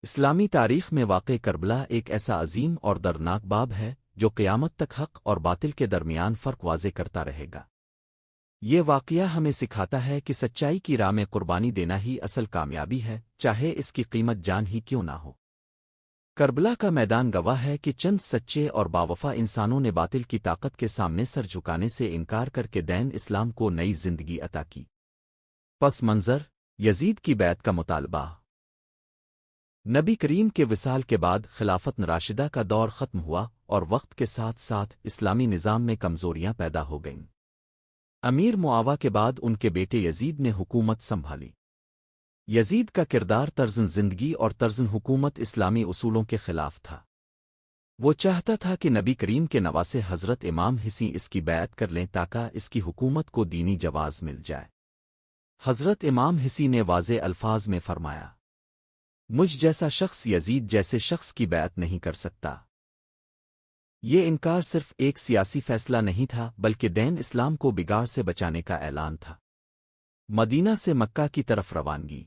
اسلامی تاریخ میں واقع کربلا ایک ایسا عظیم اور دردناک باب ہے جو قیامت تک حق اور باطل کے درمیان فرق واضح کرتا رہے گا۔ یہ واقعہ ہمیں سکھاتا ہے کہ سچائی کی راہ میں قربانی دینا ہی اصل کامیابی ہے، چاہے اس کی قیمت جان ہی کیوں نہ ہو۔ کربلا کا میدان گواہ ہے کہ چند سچے اور باوفا انسانوں نے باطل کی طاقت کے سامنے سر جھکانے سے انکار کر کے دین اسلام کو نئی زندگی عطا کی۔ پس منظر یزید کی بیعت کا مطالبہ۔ نبی کریم کے وصال کے بعد خلافت راشدہ کا دور ختم ہوا اور وقت کے ساتھ ساتھ اسلامی نظام میں کمزوریاں پیدا ہو گئیں۔ امیر معاویہ کے بعد ان کے بیٹے یزید نے حکومت سنبھالی۔ یزید کا کردار طرزِ زندگی اور طرزِ حکومت اسلامی اصولوں کے خلاف تھا۔ وہ چاہتا تھا کہ نبی کریم کے نواسے حضرت امام حسین اس کی بیعت کر لیں تاکہ اس کی حکومت کو دینی جواز مل جائے۔ حضرت امام حسین نے واضح الفاظ میں فرمایا، مجھ جیسا شخص یزید جیسے شخص کی بیعت نہیں کر سکتا۔ یہ انکار صرف ایک سیاسی فیصلہ نہیں تھا بلکہ دین اسلام کو بگاڑ سے بچانے کا اعلان تھا۔ مدینہ سے مکہ کی طرف روانگی۔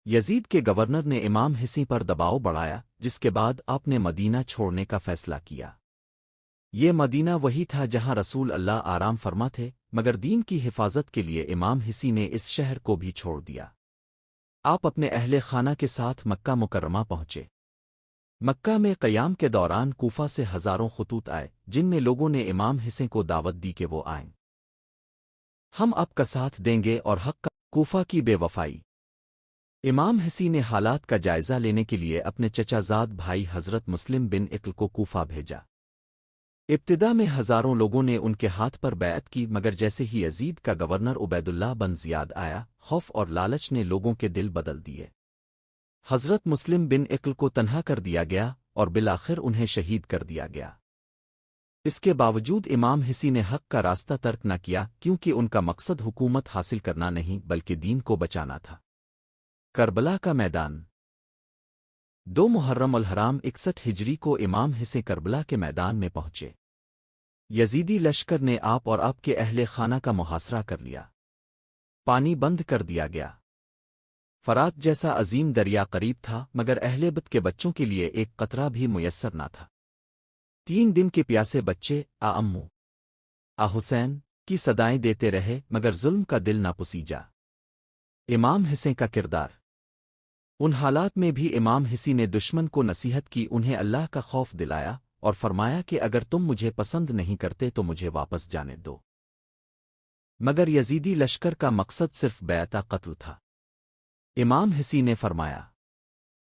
یزید کے گورنر نے امام حسین پر دباؤ بڑھایا، جس کے بعد آپ نے مدینہ چھوڑنے کا فیصلہ کیا۔ یہ مدینہ وہی تھا جہاں رسول اللہ آرام فرما تھے، مگر دین کی حفاظت کے لیے امام حسین نے اس شہر کو بھی چھوڑ دیا۔ آپ اپنے اہل خانہ کے ساتھ مکہ مکرمہ پہنچے۔ مکہ میں قیام کے دوران کوفہ سے ہزاروں خطوط آئے جن میں لوگوں نے امام حسین کو دعوت دی کہ وہ آئیں۔ ہم آپ کا ساتھ دیں گے اور حق کا۔ کوفہ کی بے وفائی۔ امام حسین نے حالات کا جائزہ لینے کے لیے اپنے چچا زاد بھائی حضرت مسلم بن عقل کو کوفہ بھیجا۔ ابتدا میں ہزاروں لوگوں نے ان کے ہاتھ پر بیعت کی، مگر جیسے ہی یزید کا گورنر عبید اللہ بن زیاد آیا، خوف اور لالچ نے لوگوں کے دل بدل دیے۔ حضرت مسلم بن عقل کو تنہا کر دیا گیا اور بالآخر انہیں شہید کر دیا گیا۔ اس کے باوجود امام حسین نے حق کا راستہ ترک نہ کیا، کیونکہ ان کا مقصد حکومت حاصل کرنا نہیں بلکہ دین کو بچانا تھا۔ کربلا کا میدان۔ 2 محرم الحرام 61 ہجری کو امام حسین کربلا کے میدان میں پہنچے۔ یزیدی لشکر نے آپ اور آپ کے اہل خانہ کا محاصرہ کر لیا۔ پانی بند کر دیا گیا۔ فرات جیسا عظیم دریا قریب تھا، مگر اہل بیت کے بچوں کے لیے ایک قطرہ بھی میسر نہ تھا۔ 3 دن کے پیاسے بچے آ امو، آ حسین کی صدائیں دیتے رہے، مگر ظلم کا دل نہ پسیجا۔ امام حسین کا کردار۔ ان حالات میں بھی امام حسین نے دشمن کو نصیحت کی، انہیں اللہ کا خوف دلایا اور فرمایا کہ اگر تم مجھے پسند نہیں کرتے تو مجھے واپس جانے دو۔ مگر یزیدی لشکر کا مقصد صرف بیعتِ قتل تھا۔ امام حسین نے فرمایا،